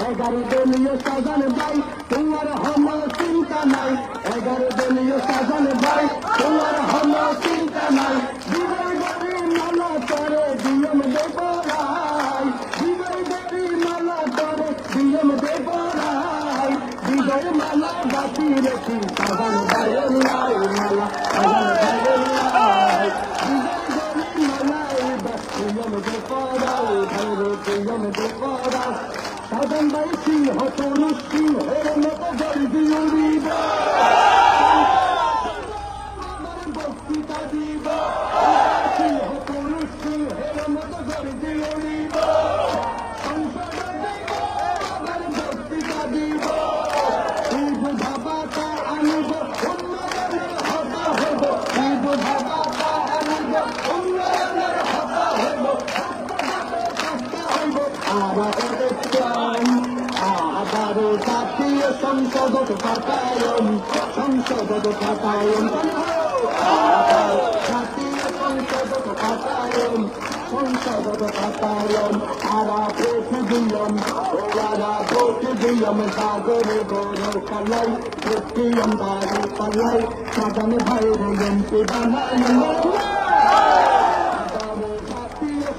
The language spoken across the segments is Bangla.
এগারো দলীয় সাজান ভাই তোমার হম চিন্তা নাই, 11 দলীয় সাজান ভাই তোমার হম চিন্তা নাই। বিজয় গরি মালা করে দিয়ম দেবরাই, বিজয় গরি মালা করে দিয়ম দেবরাই, বিজয় মালা বাতি রেখি সাজান ভাইয়ের লাই মালা সাজান ভাইয়ের লাই, বিজয় গরি মালা দিয়ম দেবরাই ভাইরে দিয়ম দেবরাই। সাজান ভাই সিংহ তরুষ সিংহের মতো গর্জি উড়িব, বক্তৃতা দিব, সিংহ তরুষ সিংহের মতো গর্জি উড়িব, সংসদে দিব আবার বক্তৃতা দিব, ঈদ ভাবাটা আনিব উন্নয়নের হতা হব, ঈদ ভাবাটা আনিব উন্নয়নের হতা হব, হইব আবার জাতীয় সংসদ পাতায়ন, সংসদ পাতায়ন, জাতীয় সংসদ পাতায়ন, সংসদ পাতায়ন, আরা প্রেসিডিয়াম ওরা প্রেসিডিয়াম সাগরে গৌর কালাই, প্রেসিডিয়াম বাড়ি পালাই, সাজান ভাইরে এমপি বানায়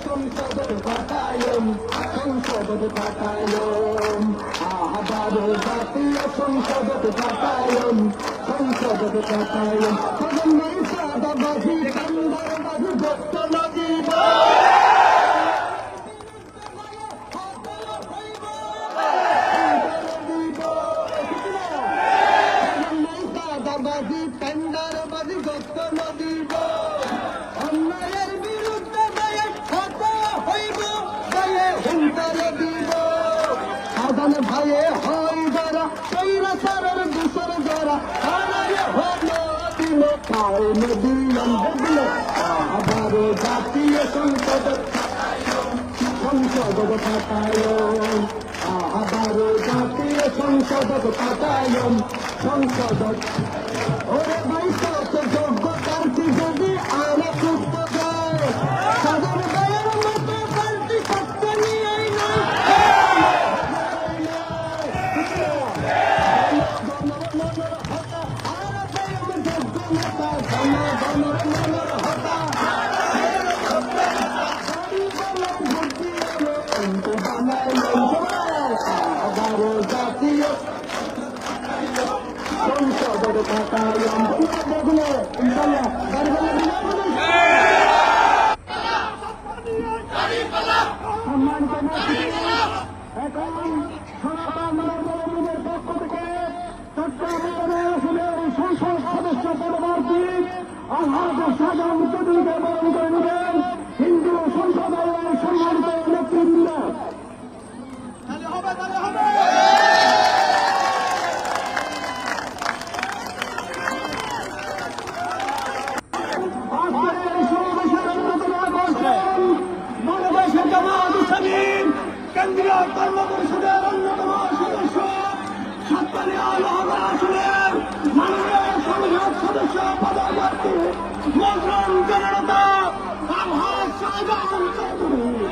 সংসদ পাতায়ন, সংসদ পাতায়ন, আবার জাতীয় সংসদ পাতায়ন, সংসদ পাতায়ন, সাদাবাজি কান্দারবাজি ভক্ত লাগিব, সাদাবাজি কান্দারবাজি ভক্ত লাগিব, অন্যায়ের বিরুদ্ধে সাজান ভাইয়ে হয় যারা সৈরা সারের দূষর যারা দিল খায় নদীয়ম দিল, আবার জাতীয় সংসদ সংসদ পাতায়ন, আবার জাতীয় সংসদ পাতায়ন, সংসদ ওরে ভাই সত যোগ্যতার যদি আনা সুস্থ যায়, সাজান ভাইয়ের মতো পাল্টি সত্য নিয়ে জাতীয় সংসদ পাতায়ন, সংসদ সদস্য পরবর্তী আলহাজ সাজান চৌধুরীকে বরণ করে নেবেন হিন্দু সংসদের সম্মানিত নেতৃবৃন্দ। বাংলাদেশের জামাত ইসলামীর কেন্দ্রীয় কর্ম পরিষদের অন্যতম সদস্য সাতকানিয়া লোহাগড়া আসনের মাননীয় সংসদ সদস্য পদপ্রার্থী মজরুম জননেতা আলহাজ শাহজাহান চৌধুরী,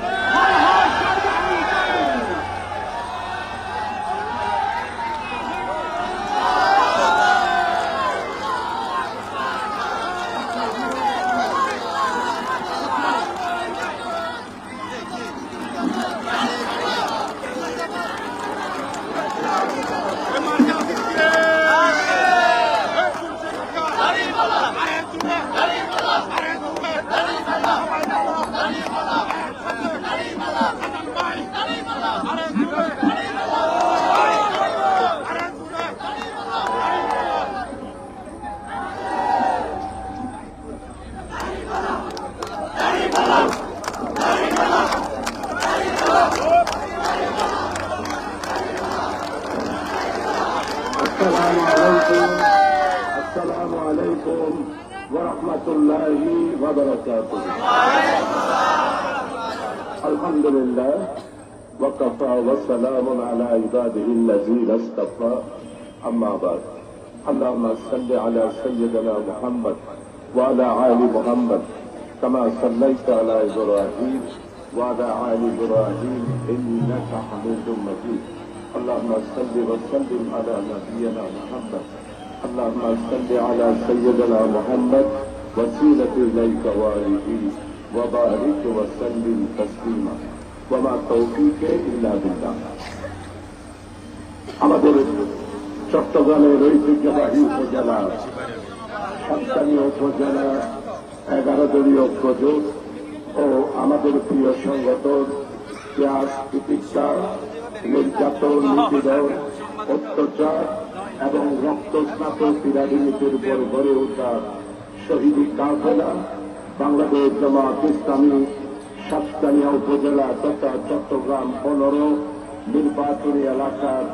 আলহাজ শাহজাহান চৌধুরী। السلام عليكم ورحمة الله وبركاته. الحمد لله وكفى وسلام على عباده الذين اصطفى أما بعد. اللهم صل على سيدنا محمد وعلى آل محمد كما صليت على إبراهيم وعلى آل إبراهيم إنك حميد مجيد. اللهم صل وسلم على نبينا محمد. اللهم صل على سيدنا محمد وسيلة إليك وآله وبارك وسلم تسليما وما توفيق إلا بالله. আমাদের চট্টগ্রামের ঐতিহ্যবাহী উপজেলা সাতকানিয়া উপজেলা 11 দলীয় ঐক্যজোট ও আমাদের প্রিয় সংগঠন পেঁয়াজ চিকিৎসা নির্যাতন নিপীড়ন অত্যাচার এবং রক্তস্নাত রাজনীতির উপর গড়ে ওঠা শহীদ কাফেলা বাংলাদেশ জামাত ইসলামী সাতকানিয়া উপজেলা তথা চট্টগ্রাম 15 নির্বাচনী এলাকার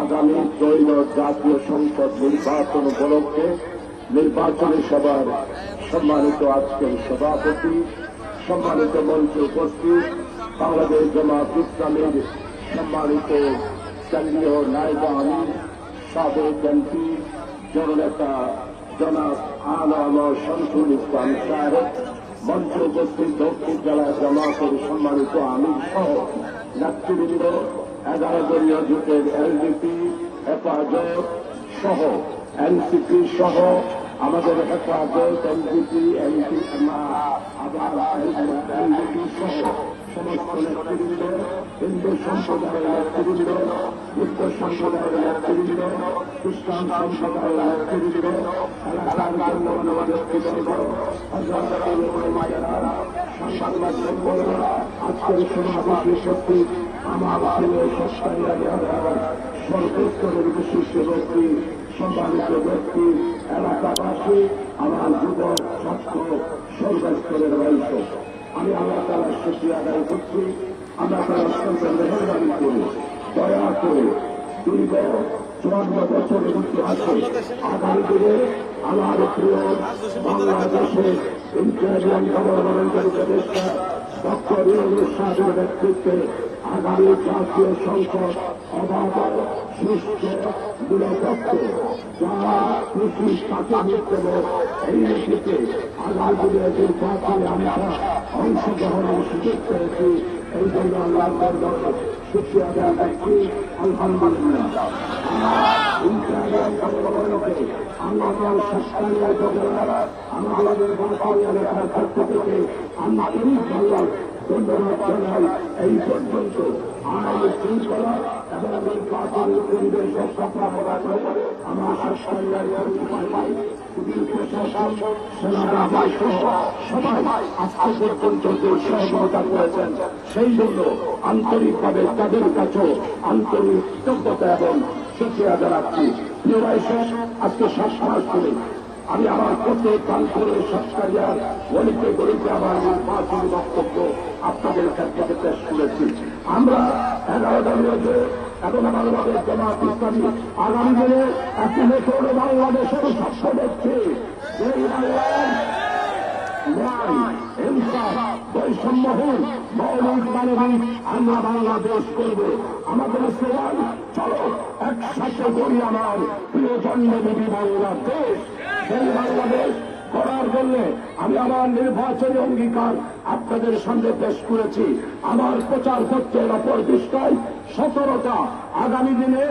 আগামী ত্রৈল জাতীয় সংসদ নির্বাচন উপলক্ষে নির্বাচনী সভার সম্মানিত আজকের সভাপতি, সম্মানিত মঞ্চে উপস্থিত বাংলাদেশ জামাত ইসলামীর সম্মানিত কেন্দ্রীয় নায়েব আমির সাবেক এমপি জননেতা জনাব আলামা শামসুল ইসলাম সাহেব, মঞ্চে উপস্থিত দক্ষিণ জেলা জামাতের সম্মানিত আমির সহ নেতৃবৃন্দ, 11 দলীয় জোটের এলডিপি হেফাজত সহ এনসিপি সহ আমাদের হেফাজত এনসিপি এলডিপি সহ সমস্ত নেতৃবৃন্দ, হিন্দু সম্প্রদায়ের নেতৃবৃন্দ, বুদ্ধ সম্প্রদায়ের নেতৃবৃন্দ, খ্রিস্টান সম্প্রদায়ের নেতৃবৃন্দ, এলাকার জন্য ব্যক্তিবর্গ, সাংবাদিক বন্ধুরা, আজকের সমাবেশে উপস্থিত আমার প্রিয় সর্বোত্তরের বিশিষ্ট ব্যক্তি, সম্মানিত ব্যক্তি, এলাকাবাসী, আমার যুবক ছাত্র সর্বস্তরের বয়স, আমি আল্লাহ তাআলার শুকরিয়া আদায় করছি। আল্লাহ তাআলার সঙ্গে মেহেরবানি করে দয়া করে দীর্ঘ 54 বছরের ইতিহাসে আগামী দিনে আমার প্রিয় বাংলাদেশের ইন্টারিয়াম গভর্নমেন্টের উপদেষ্টা ডক্টর ইউনূস সাহেবের নেতৃত্বে আগামী জাতীয় সংসদ অবাধ সুস্থ নিরপেক্ষ যারা কৃষি প্রাথমিক এই নীতিতে আগামী দিনে নির্বাচনে আমরা অংশগ্রহণের সুযোগ পেয়েছি। এই জন্য আল্লাহ দরবারে শুকরিয়া আদায় করছি। আলহামদুলিল্লাহ আমাদের সরকারি উপজেলার আমাদের নির্বাচনী এলাকার পক্ষ থেকে আন্তরিকভাবে ধন্যবাদ জানাই। এই পর্যন্ত আইন শৃঙ্খলা এবং নির্বাচনী পরিবেশ রক্ষা করে আমার সরকারি সিভিল প্রশাসন সেনাবাহিনী সহ সবাই আজকে পর্যন্ত যে সহযোগিতা করেছেন সেই জন্য আন্তরিকভাবে তাদের কাছেও আন্তরিক কৃতজ্ঞতা এবং শুকরিয়া জানাচ্ছি। প্রিয় ভাই, আজকে 7 মাস ধরে আমি আমার প্রত্যেক প্রান্তরের সরকারিয়ার গলিতে গলিতে আমার নির্বাচনী বক্তব্য আপনাদের ক্ষেত্রে পেশ করেছি। আমরা 11 দলীয় জোট এবং বাংলাদেশ জামাত ইসলামী আগামী দিনে একটি নতুন বাংলাদেশের স্বপ্ন দেখছি। এই বাংলায় ন্যায়, ইনসাফ, বৈষম্যহীন, মৌলিক মানবিক আমরা বাংলাদেশ করব। আমাদের স্লোগান, চলো একসাথে করি আমার প্রিয় জন্মভূমি বাংলাদেশ। সেই বাংলাদেশ করার জন্য আমি আমার নির্বাচনী অঙ্গীকার আপনাদের সামনে পেশ করেছি। আমার প্রচার পত্রের অপর পৃষ্ঠায় 17টা আগামী দিনে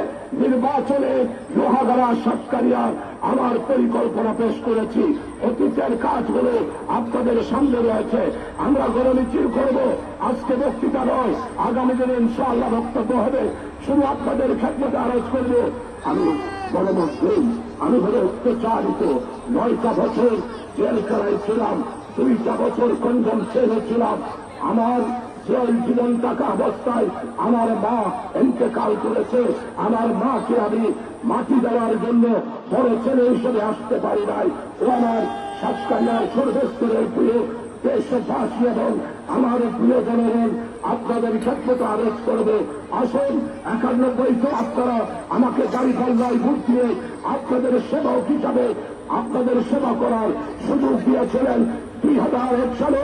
নির্বাচনে লোহাগাড়া সাতকানিয়ার আমার পরিকল্পনা পেশ করেছি। অতীতের কাজগুলো আপনাদের সামনে রয়েছে। আমরা গণমিছিল করব, আজকে বক্তৃতা নয়, আগামী দিনে ইনশাআল্লাহ বক্তব্য হবে। শুধু আপনাদের খেদমতে আরজ করব, আমি বড় মুসলিম, আমি হলে অত্যাচারিত, 9টা বছর জেলখানায় ছিলাম, 2টা বছর কন্ডম সেলে ছিলাম। আমার জেল জীবন থাকা অবস্থায় আমার মা ইন্তেকাল করেছে। আমার মাকে আমি মাটি দেওয়ার জন্য বড় ছেলে হিসেবে আসতে পারি নাই। ও আমার সাতকানিয়ার সর্বস্তরের প্রিয় দেশবাসী এবং আমার প্রিয় জনগণ, আপনাদের ক্ষেত্রে আরোপ করবে। আসুন 91 আপনারা আমাকে গাড়ি পাল্লায় ভোট দিয়ে আপনাদের সেবক হিসাবে আপনাদের সেবা করার সুযোগ দিয়েছিলেন। 2001 সালে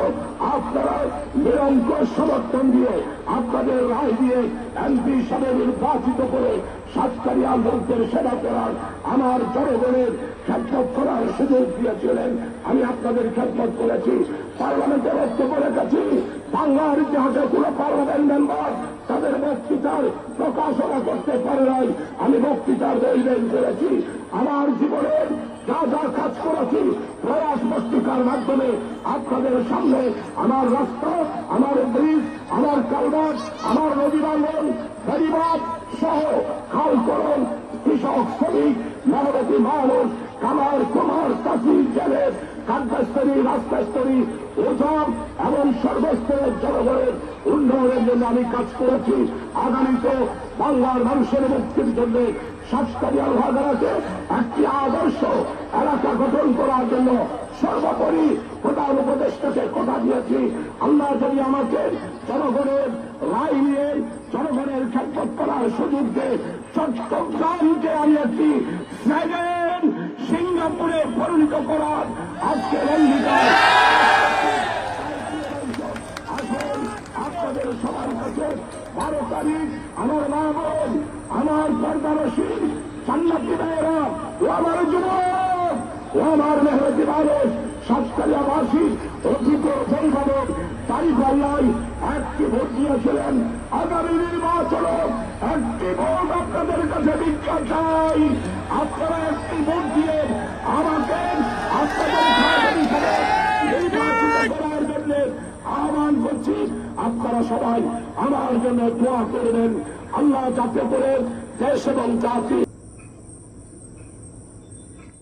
আপনারা নিরঙ্কুশ সমর্থন দিয়ে আপনাদের রায় দিয়ে এমপি হিসাবে নির্বাচিত করে সাতকারিয়া লোকদের সেবা করার আমার জনগণের খেদমত করার সুযোগ দিয়েছিলেন। আমি আপনাদের খেদমত করেছি, পার্লামেন্টে বক্তব্য রেখেছি। বাংলার ইতিহাসে কোন পার্লামেন্ট মেম্বার তাদের বক্তৃতার প্রকাশনা করতে পারে নাই। আমি বক্তৃতার বই বের করেছি। আমার জীবনের যা যা কাজ করেছি প্রয়াস পত্রিকার মাধ্যমে আপনাদের সামনে আমার রাস্তা, আমার ব্রিজ, আমার কালভার্ট, আমার নদী বাঁধন, বেড়িবাঁধ সহ খালকরণ, কৃষক, শ্রমিক, মেহনতি মানুষ, কামার, কুমার, চাষি, জেলে, কার্যস্তরী, রাস্তাস্তরী, ওজন এবং সর্বস্তরের জনগণের উন্নয়নের জন্য আমি কাজ করেছি। আগামীতে বাংলার মানুষের মুক্তির জন্য সাতকারিয়া লোহাগাড়াকে একটি আদর্শ এলাকা গঠন করার জন্য সর্বোপরি প্রধান উপদেষ্টাকে কথা দিয়েছি। আল্লাহ যদি আমাকে জনগণের রায় নিয়ে জনগণের খেদমত করার সুযোগ দেয়, চট্টগ্রামকে আমি একটি সেকেন্ড সিঙ্গাপুরে পরিণত করার আজকের অঙ্গীকার আপনাদের সবার কাছে 12 তারিখ আমার মা বোন, আমার পর্দারসী জান্নাতি ভাইয়েরা, ও আমার যুবক, ও আমার মেহনতি মানুষ, সাতকারিয়াবাসী অতীত অভিভাবক তারিখ আল্লাহ একটি ভোট দিয়েছিলেন। আগামী নির্বাচন একটি ভোট আপনাদের কাছে ভিক্ষা চাই। আপনারা একটি ভোট দিয়ে আমাকে আপনাদের নির্বাচিত করার জন্য আহ্বান করছি। আপনারা সবাই আমার জন্য দোয়া করবেন। আল্লাহ যাতে করে দেশ এবং জাতি